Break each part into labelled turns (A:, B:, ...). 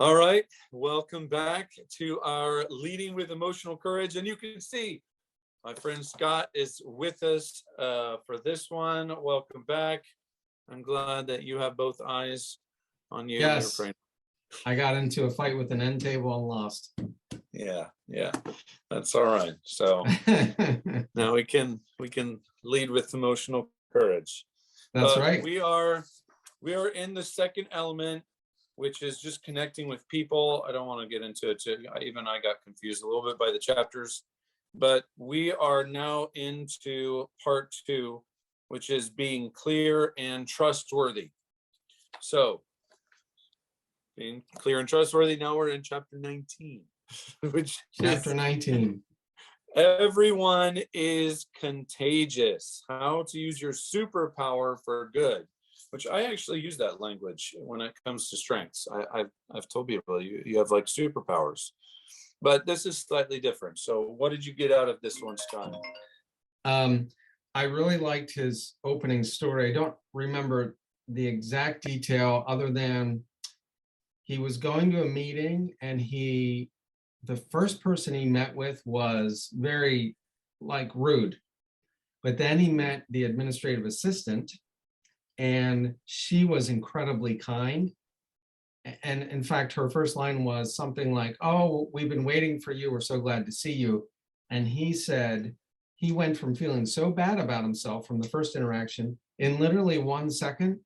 A: All right, welcome back to our Leading with Emotional Courage. And you can see my friend Scott is with us for this one. Welcome back. I'm glad that you have both eyes on you and your
B: Yes,
A: friend.
B: I got into a fight with an end table and lost.
A: Yeah, that's all right. So now we can lead with emotional courage.
B: That's
A: But
B: right.
A: we are in the second element, which is just connecting with people. I don't want to get into it. Even I got confused a little bit by the chapters, but we are now into part 2, which is being clear and trustworthy. So being clear and trustworthy. Now we're in chapter 19, which
B: Chapter
A: is
B: 19.
A: Everyone is contagious. How to use your superpower for good, which I actually use that language when it comes to strengths. I've told people you have like superpowers, but this is slightly different. So what did you get out of this one, Scott?
B: I really liked his opening story. I don't remember the exact detail other than he was going to a meeting and the first person he met with was very rude, but then he met the administrative assistant and she was incredibly kind. And in fact, her first line was something like, "Oh, we've been waiting for you. We're so glad to see you." And he said he went from feeling so bad about himself from the first interaction in literally 1 second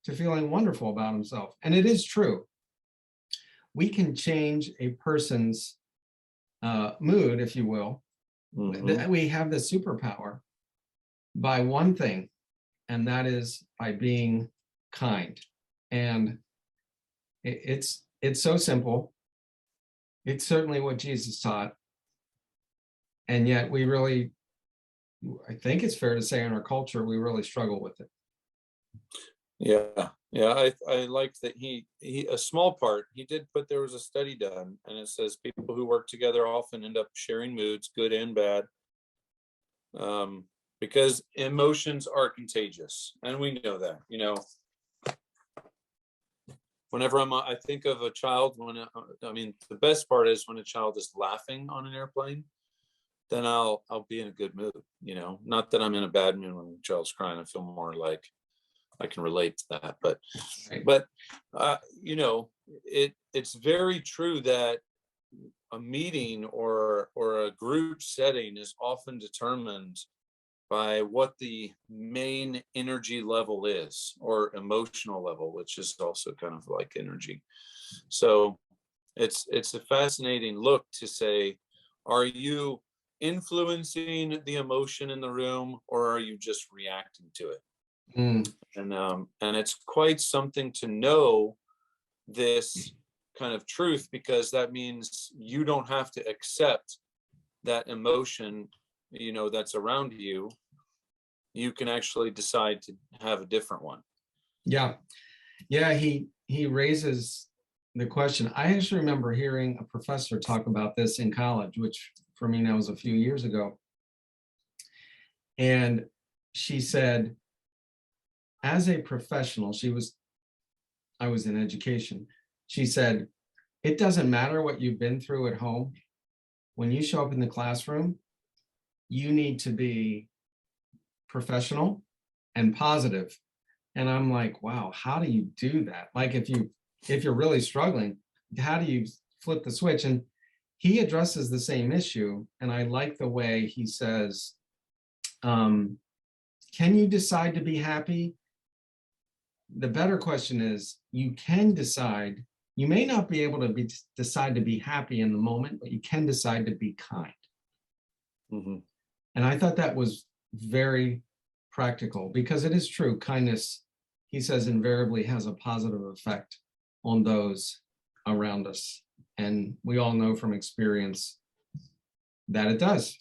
B: to feeling wonderful about himself. And it is true. We can change a person's mood, if you will. Mm-hmm. We have the superpower by one thing, and that is by being kind. And it's so simple. It's certainly what Jesus taught. And yet we really, I think it's fair to say in our culture, we really struggle with it.
A: Yeah. I liked that he a small part, he did put there was a study done, and it says people who work together often end up sharing moods, good and bad, because emotions are contagious. And we know that, whenever I think of a child, the best part is when a child is laughing on an airplane, then I'll be in a good mood, not that I'm in a bad mood when the child's crying. I feel more like I can relate to that, but it's very true that a meeting or a group setting is often determined by what the main energy level is, or emotional level, which is also kind of like energy. So it's a fascinating look to say, are you influencing the emotion in the room, or are you just reacting to it? And it's quite something to know this kind of truth, because that means you don't have to accept that emotion, that's around you. You can actually decide to have a different one.
B: Yeah. He raises the question. I actually remember hearing a professor talk about this in college, which for me now was a few years ago. And she said, as a professional, I was in education. She said, it doesn't matter what you've been through at home. When you show up in the classroom, you need to be professional and positive. And I'm like, wow, how do you do that? Like if you're really struggling, how do you flip the switch? And he addresses the same issue. And I like the way he says, can you decide to be happy? The better question is, you can decide. You may not be able to decide to be happy in the moment, but you can decide to be kind. Mm-hmm. And I thought that was very practical, because it is true. Kindness, he says, invariably has a positive effect on those around us. And we all know from experience that it does.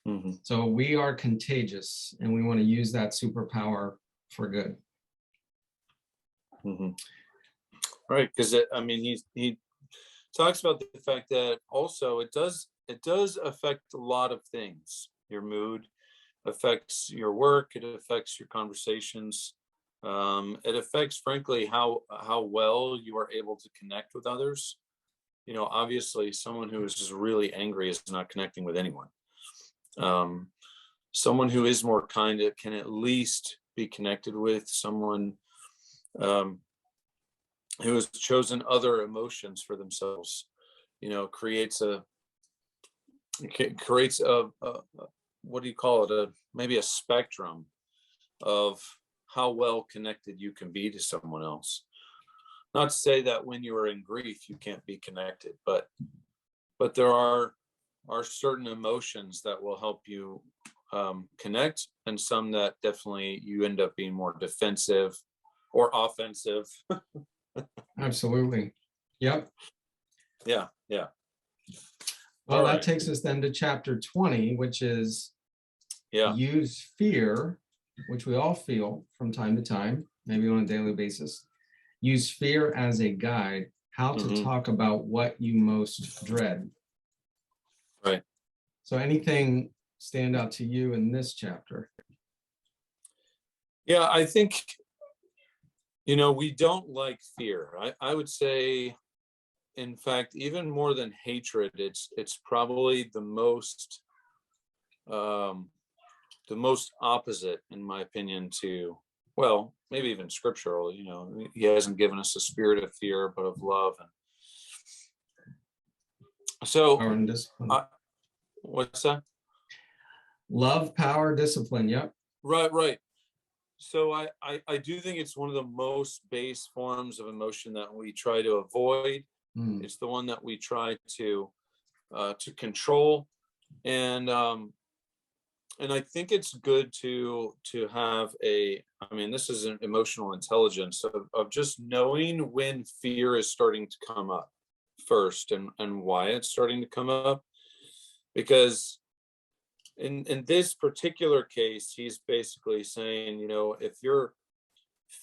B: Mm-hmm. So we are contagious, and we want to use that superpower for good.
A: Mm-hmm. Right, because he talks about the fact that also it does affect a lot of things. Your mood affects your work, it affects your conversations, It affects, frankly, how well you are able to connect with others. Obviously, someone who is just really angry is not connecting with anyone. Someone who is more kind can at least be connected with someone um, who has chosen other emotions for themselves. Creates a what do you call it? Maybe a spectrum of how well connected you can be to someone else. Not to say that when you are in grief you can't be connected, but there are certain emotions that will help you connect, and some that definitely you end up being more defensive or offensive.
B: Absolutely. Yep.
A: Yeah.
B: Well,
A: All
B: that
A: right.
B: takes us then to chapter 20, which is
A: Yeah.
B: use fear, which we all feel from time to time, maybe on a daily basis. Use fear as a guide, how to talk about what you most dread.
A: Right.
B: So anything stand out to you in this chapter?
A: Yeah, I think, we don't like fear. I would say, in fact, even more than hatred, it's probably the most opposite, in my opinion, to, well, maybe even scriptural. He hasn't given us a spirit of fear, but of love. And so,
B: Power and discipline.
A: what's that?
B: Love, power, discipline. Yep.
A: Right. So I do think it's one of the most base forms of emotion that we try to avoid. It's the one that we try to control, and I think it's good to have this is an emotional intelligence of just knowing when fear is starting to come up first, and why it's starting to come up. Because in this particular case, he's basically saying, if you're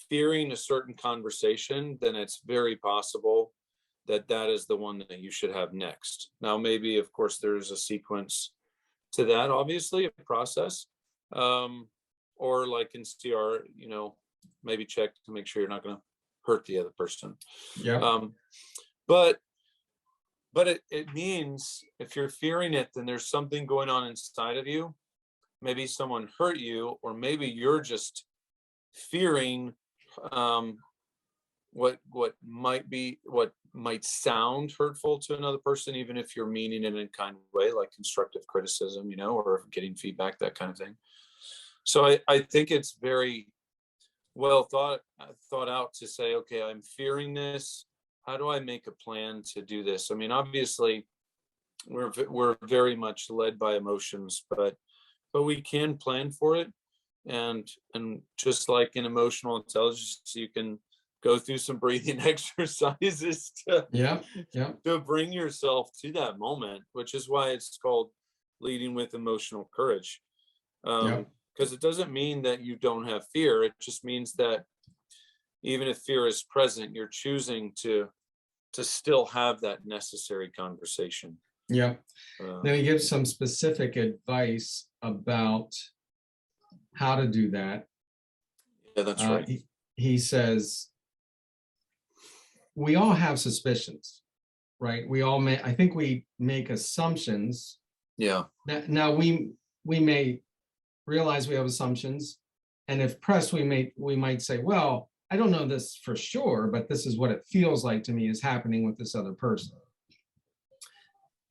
A: fearing a certain conversation, then it's very possible that is the one that you should have next. Now, maybe, of course, there's a sequence to that, obviously, a process, or like in CR, maybe check to make sure you're not going to hurt the other person.
B: Yeah.
A: But it means, if you're fearing it, then there's something going on inside of you. Maybe someone hurt you, or maybe you're just fearing what might sound hurtful to another person, even if you're meaning it in a kind way, like constructive criticism, or getting feedback, that kind of thing. So I think it's very well thought out to say, okay, I'm fearing this. How do I make a plan to do this? Obviously, we're very much led by emotions, but we can plan for it, and just like in emotional intelligence, you can go through some breathing exercises to bring yourself to that moment, which is why it's called leading with emotional courage. Because it doesn't mean that you don't have fear. It just means that even if fear is present, you're choosing to still have that necessary conversation.
B: Yeah. Then he gives some specific advice about how to do that.
A: Yeah, that's right.
B: He says, we all have suspicions, right? I think we make assumptions.
A: Yeah.
B: Now we may realize we have assumptions, and if pressed, we might say, well, I don't know this for sure, but this is what it feels like to me is happening with this other person.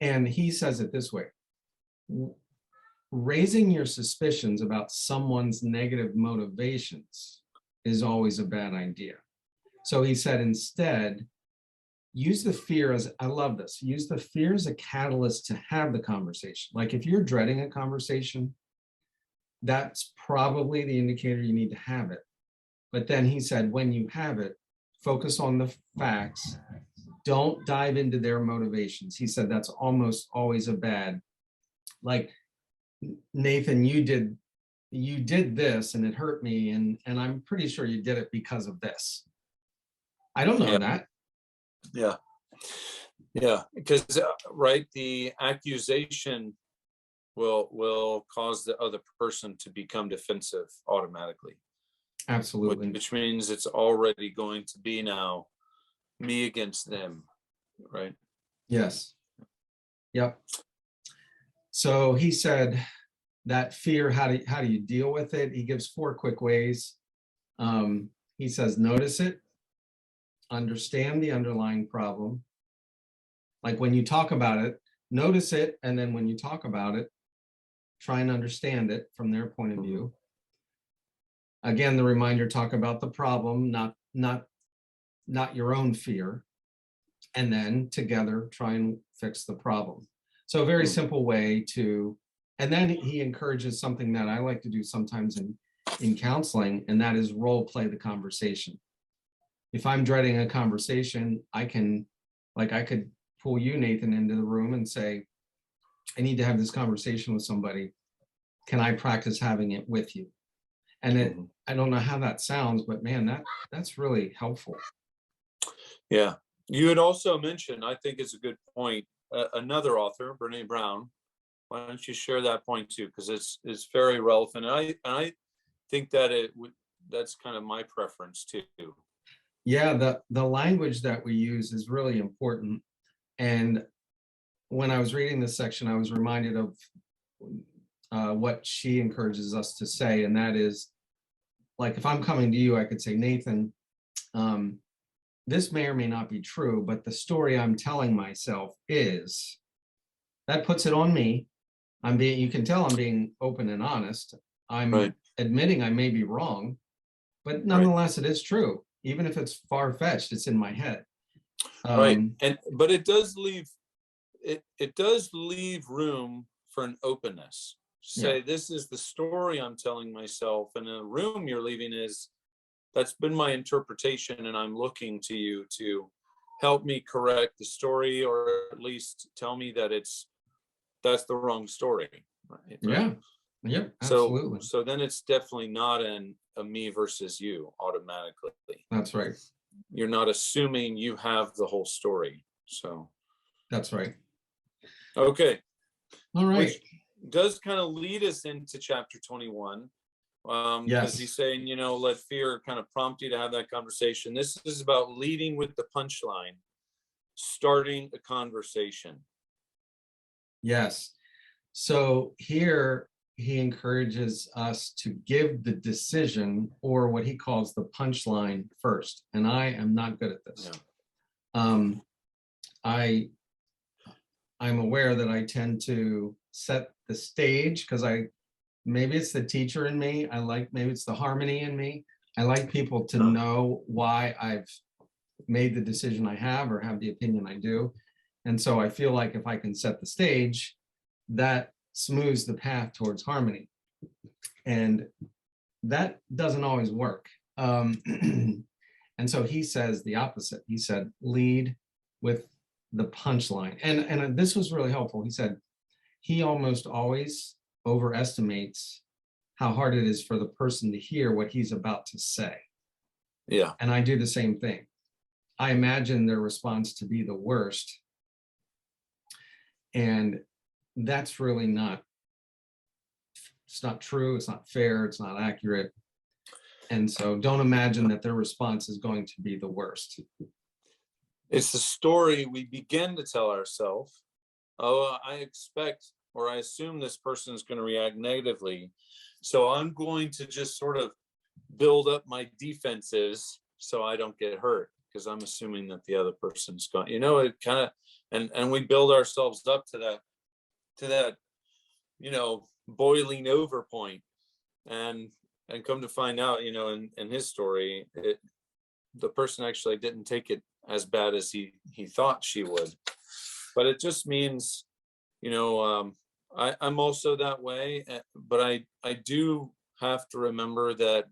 B: And he says it this way: raising your suspicions about someone's negative motivations is always a bad idea. So he said, instead, use the fear as, I love this, use the fear as a catalyst to have the conversation. Like if you're dreading a conversation, that's probably the indicator you need to have it. But then he said, when you have it, focus on the facts. Don't dive into their motivations. He said that's almost always a bad, like, Nathan, you did this and it hurt me, and I'm pretty sure you did it because of this. I don't know that.
A: Yeah, because right, the accusation will cause the other person to become defensive automatically.
B: Absolutely.
A: which means it's already going to be now me against them, right?
B: Yes. Yep. So he said that fear, how do you deal with it? He gives 4 quick ways. He says, notice it, understand the underlying problem. Like when you talk about it, notice it, and then when you talk about it, try and understand it from their point of view. Again, the reminder, talk about the problem, not your own fear, and then together try and fix the problem. So a very simple way to, and then he encourages something that I like to do sometimes in counseling, and that is role play the conversation. If I'm dreading a conversation, I could pull you, Nathan, into the room and say, I need to have this conversation with somebody. Can I practice having it with you? And I don't know how that sounds, but man, that's really helpful.
A: Yeah. You had also mentioned, I think it's a good point, another author, Brene Brown. Why don't you share that point too? Because it's very relevant. And I think that that's kind of my preference too.
B: Yeah, the language that we use is really important. And when I was reading this section, I was reminded of what she encourages us to say, and that is, like, if I'm coming to you, I could say, Nathan, this may or may not be true, but the story I'm telling myself is, that puts it on me. You can tell I'm being open and honest. I'm admitting I may be wrong, but nonetheless, it is true. Even if it's far-fetched, it's in my head.
A: But it does leave room for an openness. Say, this is the story I'm telling myself, and the room you're leaving is, that's been my interpretation, and I'm looking to you to help me correct the story, or at least tell me that that's the wrong story. Right?
B: Yeah, absolutely.
A: So then it's definitely not a me versus you automatically.
B: That's right.
A: You're not assuming you have the whole story. So
B: that's right.
A: Okay.
B: All right.
A: Which does kind of lead us into chapter 21. Because he's saying, let fear kind of prompt you to have that conversation. This is about leading with the punchline, starting a conversation.
B: Yes. So here he encourages us to give the decision, or what he calls the punchline, first. And I am not good at this. Yeah. I'm aware that I tend to set the stage because maybe it's the teacher in me. Maybe it's the harmony in me. I like people to know why I've made the decision I have, or have the opinion I do. And so I feel like if I can set the stage, that smooths the path towards harmony. And that doesn't always work. And so he says the opposite. He said, lead with the punchline. And this was really helpful. He said, he almost always overestimates how hard it is for the person to hear what he's about to say.
A: Yeah.
B: And I do the same thing. I imagine their response to be the worst. And that's really it's not true, it's not fair, it's not accurate. And so don't imagine that their response is going to be the worst.
A: It's the story we begin to tell ourselves. Oh, I expect, or I assume this person is going to react negatively. So I'm going to just sort of build up my defenses so I don't get hurt, because I'm assuming that the other person's going, it kind of, and we build ourselves up to that, boiling over point. And come to find out, in his story, the person actually didn't take it as bad as he thought she would. But it just means, I'm also that way, but I do have to remember that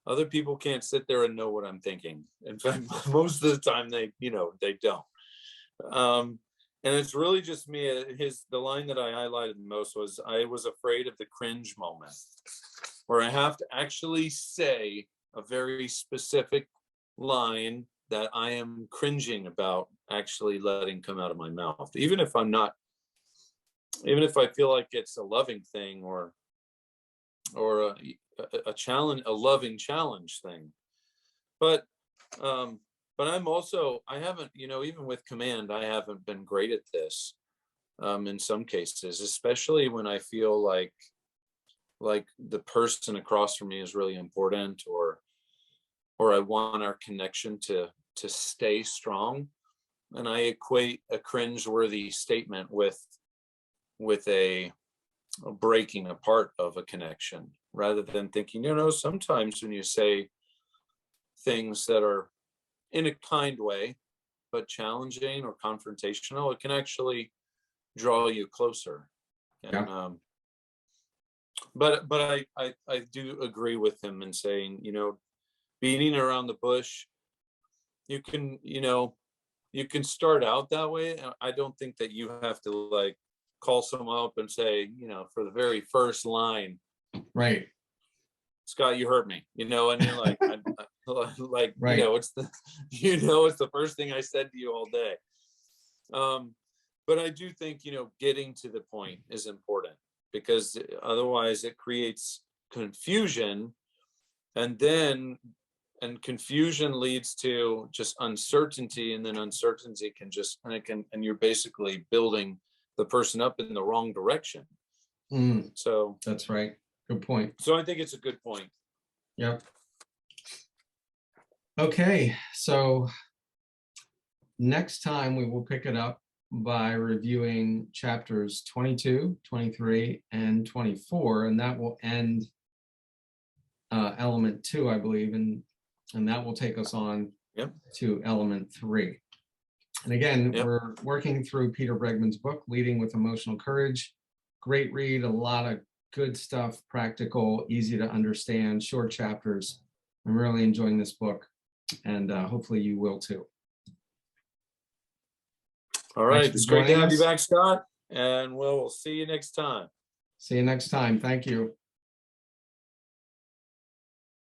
A: other people can't sit there and know what I'm thinking. In fact, most of the time they don't. And it's really just me. The line that I highlighted most was, I was afraid of the cringe moment, where I have to actually say a very specific line that I am cringing about actually letting come out of my mouth, even if I feel like it's a loving thing, or or a challenge, a loving challenge thing. But I'm also, I haven't, even with command, I haven't been great at this in some cases, especially when I feel like the person across from me is really important, or I want our connection to stay strong. And I equate a cringeworthy statement with a breaking apart of a connection, rather than thinking, sometimes when you say things that are in a kind way but challenging or confrontational, it can actually draw you closer. And
B: Yeah.
A: but I do agree with him in saying, beating around the bush, you can, you can start out that way. I don't think that you have to like call someone up and say, for the very first line,
B: Right.
A: Scott, you hurt me, and you're like, like,
B: Right.
A: it's it's the first thing I said to you all day. But I do think, getting to the point is important, because otherwise it creates confusion, and confusion leads to just uncertainty, and then uncertainty can and you're basically building the person up in the wrong direction. So
B: that's right. Good point.
A: So I think it's a good point.
B: Yep. Okay, so next time we will pick it up by reviewing chapters 22, 23, and 24, and that will end element 2, I believe, and that will take us on to element 3. And again, we're working through Peter Bregman's book, Leading with Emotional Courage. Great read, a lot of good stuff, practical, easy to understand, short chapters. I'm really enjoying this book, and hopefully you will too.
A: All right, it's great to have you back, Scott, and we'll see you next time.
B: See you next time. Thank you.